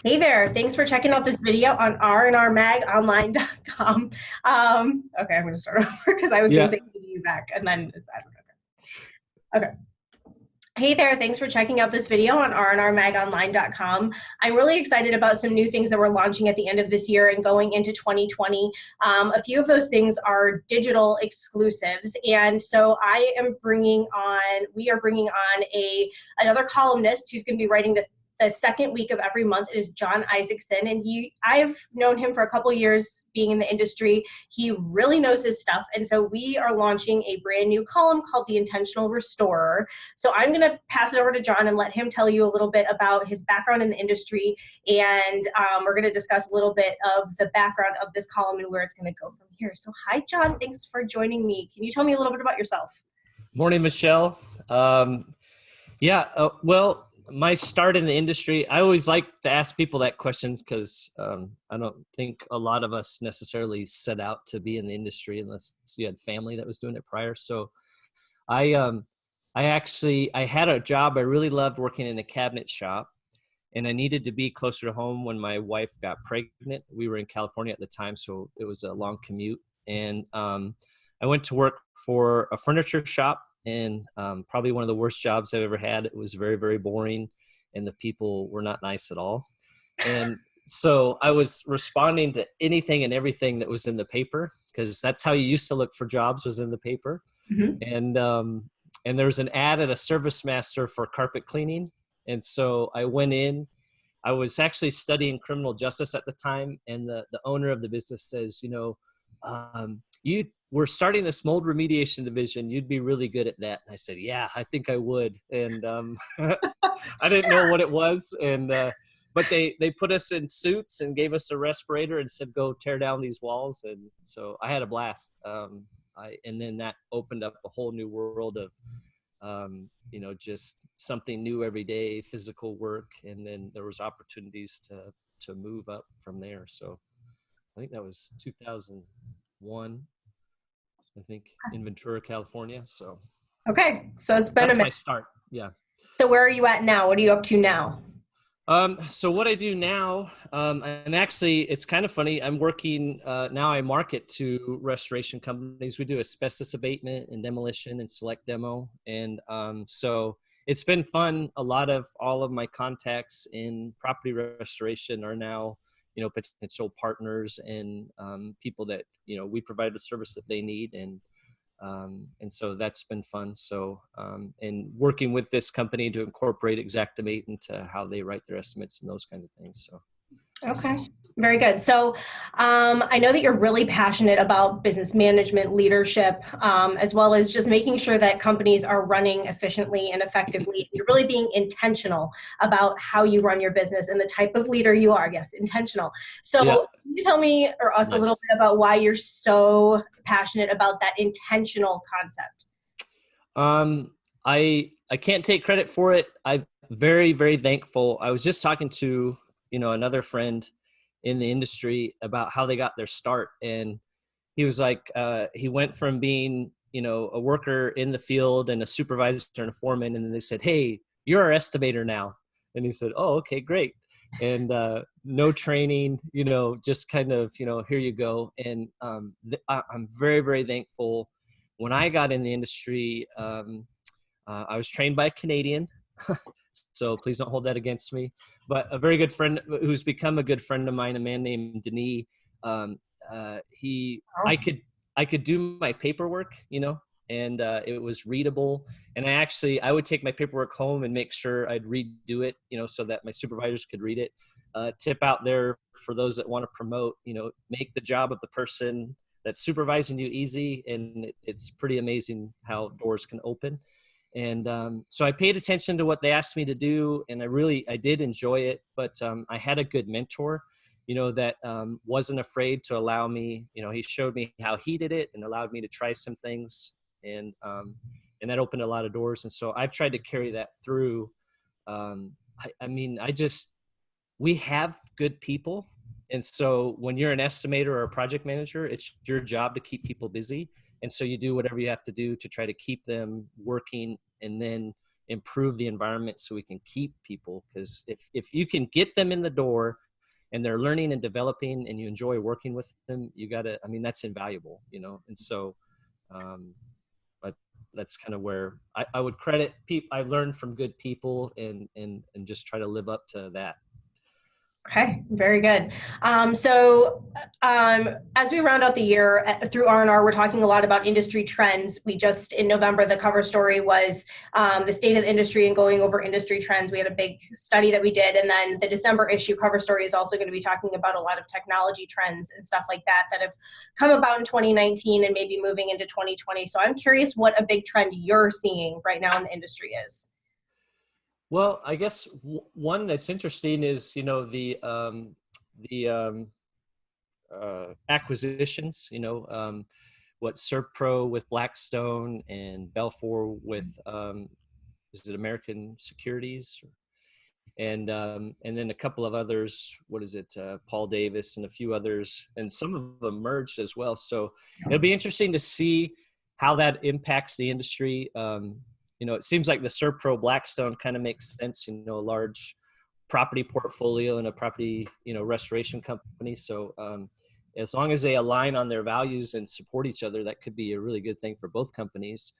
Hey there, thanks for checking out this video on rnrmagonline.com. Okay, I'm going to start over because I was going to Yeah. say you back and then I don't know. Okay. Hey there, thanks for checking out this video on rnrmagonline.com. I'm really excited about some new things that we're launching at the end of this year and going into 2020. A few of those things are digital exclusives, and so we are bringing on another columnist who's going to be writing the second week of every month. It is John Isaacson, and I've known him for a couple years being in the industry. He really knows his stuff, and so we are launching a brand new column called The Intentional Restorer. So I'm going to pass it over to John and let him tell you a little bit about his background in the industry, and we're going to discuss a little bit of the background of this column and where it's going to go from here. So hi, John. Thanks for joining me. Can you tell me a little bit about yourself? Morning, Michelle. Well, my start in the industry, I always like to ask people that question because I don't think a lot of us necessarily set out to be in the industry unless you had family that was doing it prior. So I I had a job. I really loved working in a cabinet shop, and I needed to be closer to home when my wife got pregnant. We were in California at the time, so it was a long commute. And I went to work for a furniture shop, and probably one of the worst jobs I've ever had. It was very, very boring, and the people were not nice at all. And so I was responding to anything and everything that was in the paper, because that's how you used to look for jobs, was in the paper. Mm-hmm. And there was an ad at a Service Master for carpet cleaning. And so I went in. I was actually studying criminal justice at the time, and the owner of the business says, you we're starting this mold remediation division. You'd be really good at that. And I said, yeah, I think I would. And I didn't know what it was. And but they put us in suits and gave us a respirator and said, go tear down these walls. And so I had a blast. And then that opened up a whole new world of just something new every day, physical work. And then there was opportunities to move up from there. So I think that was 2001, I think, in Ventura, California. So Okay, so it's been a that's my minute. start. Yeah. So where are you at now? What are you up to now? So what I do now, I'm actually, it's kind of funny. I'm working, now I market to restoration companies. We do asbestos abatement and demolition and select demo. And so it's been fun. A lot of all of my contacts in property restoration are now, potential partners and people that, we provide the service that they need. And so that's been fun. So, and working with this company to incorporate Xactimate into how they write their estimates and those kinds of things. So, Okay, very good. So I know that you're really passionate about business management, leadership, as well as just making sure that companies are running efficiently and effectively. You're really being intentional about how you run your business and the type of leader you are. Yes, intentional. So yeah, can you tell me or us a little nice. bit about why you're so passionate about that intentional concept? I can't take credit for it. I'm very, very thankful. I was just talking to, another friend in the industry about how they got their start. And he was like, he went from being, a worker in the field and a supervisor and a foreman. And then they said, hey, you're our estimator now. And he said, oh, okay, great. And no training, just kind of, here you go. And I'm very, very thankful. When I got in the industry, I was trained by a Canadian, so please don't hold that against me. But a very good friend who's become a good friend of mine, a man named Denis. Um, I Oh, could do my paperwork, and it was readable. And I would take my paperwork home and make sure I'd redo it, so that my supervisors could read it. Tip out there for those that want to promote, make the job of the person that's supervising you easy, and it's pretty amazing how doors can open. And so I paid attention to what they asked me to do, and I did enjoy it. But I had a good mentor, that wasn't afraid to allow me. He showed me how he did it and allowed me to try some things, and that opened a lot of doors. And so I've tried to carry that through. I mean, we have good people. And so when you're an estimator or a project manager, it's your job to keep people busy. And so you do whatever you have to do to try to keep them working. And then improve the environment so we can keep people. Because if you can get them in the door and they're learning and developing and you enjoy working with them, you gotta, I mean, that's invaluable, you know? And so, but that's kind of where I would credit people. I've learned from good people and just try to live up to that. Okay, very good. As we round out the year through R&R, we're talking a lot about industry trends. We just, in November, the cover story was the state of the industry and going over industry trends. We had a big study that we did. And then the December issue cover story is also going to be talking about a lot of technology trends and stuff like that that have come about in 2019 and maybe moving into 2020. So I'm curious what a big trend you're seeing right now in the industry is. Well, I guess one that's interesting is, you know, the acquisitions, you know, what Serpro with Blackstone and Belfor with, is it American Securities? And then a couple of others, what is it, Paul Davis and a few others, and some of them merged as well. So it'll be interesting to see how that impacts the industry. You know, it seems like the Serpro Blackstone kind of makes sense, you know, a large property portfolio and a property, you know, restoration company. So as long as they align on their values and support each other, that could be a really good thing for both companies.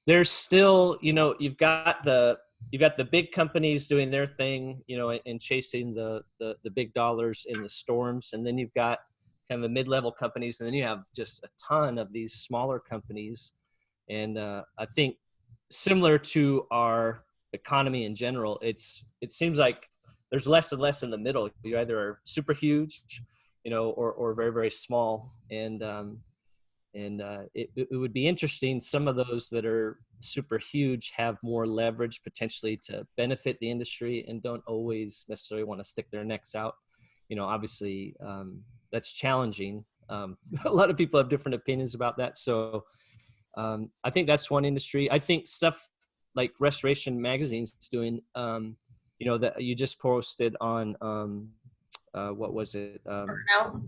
There's still, you know, you've got the big companies doing their thing, you know, and chasing the big dollars in the storms. And then you've got kind of the mid-level companies, and then you have just a ton of these smaller companies. And I think similar to our economy in general, it seems like there's less and less in the middle. You either are super huge, you know, or very, very small. And it would be interesting. Some of those that are super huge have more leverage potentially to benefit the industry and don't always necessarily want to stick their necks out. You know, obviously that's challenging. A lot of people have different opinions about that. So I think that's one industry. I think stuff like Restoration Magazine's doing, you know, that you just posted on, what was it? Burnout.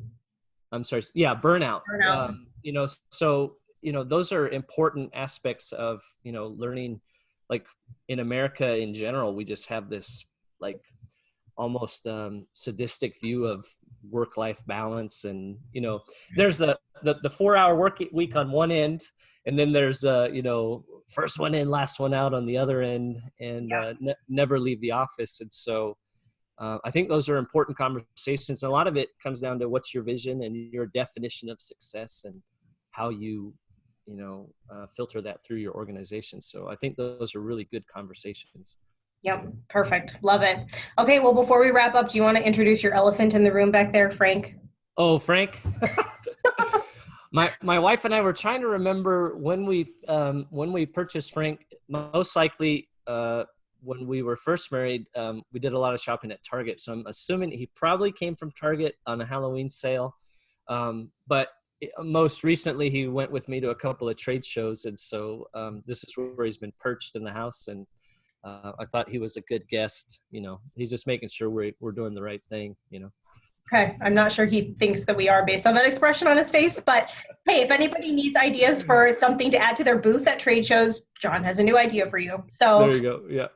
I'm sorry. Yeah. Burnout. Burnout. You know, so, you know, those are important aspects of, you know, learning. Like in America in general, we just have this like almost sadistic view of work-life balance. And, you know, there's the 4-hour work week on one end, and then there's, you know, first one in, last one out on the other end, and never leave the office. And so I think those are important conversations. And a lot of it comes down to what's your vision and your definition of success and how you know, filter that through your organization. So I think those are really good conversations. Yep. Perfect. Love it. Okay. Well, before we wrap up, do you want to introduce your elephant in the room back there, Frank? Oh, Frank. My wife and I were trying to remember when we purchased Frank. Most likely when we were first married, we did a lot of shopping at Target. So I'm assuming he probably came from Target on a Halloween sale. But most recently, he went with me to a couple of trade shows. And so this is where he's been perched in the house. And I thought he was a good guest. You know, he's just making sure we're doing the right thing, you know. Okay, I'm not sure he thinks that we are based on that expression on his face, but hey, if anybody needs ideas for something to add to their booth at trade shows, John has a new idea for you. So there you go. Yeah.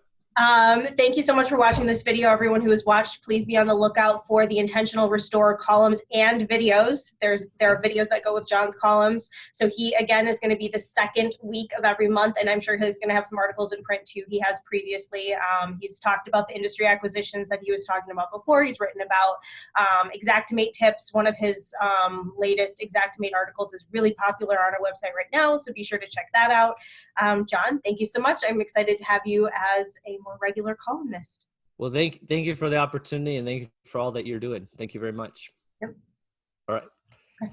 Thank you so much for watching this video. Everyone who has watched, please be on the lookout for the Intentional Restore columns and videos. There are videos that go with John's columns. So he, again, is going to be the second week of every month, and I'm sure he's going to have some articles in print too. He has previously. He's talked about the industry acquisitions that he was talking about before. He's written about Xactimate tips. One of his latest Xactimate articles is really popular on our website right now, so be sure to check that out. John, thank you so much. I'm excited to have you as a more regular columnist. Well, thank you for the opportunity, and thank you for all that you're doing. Thank you very much. Yep. All right. Okay.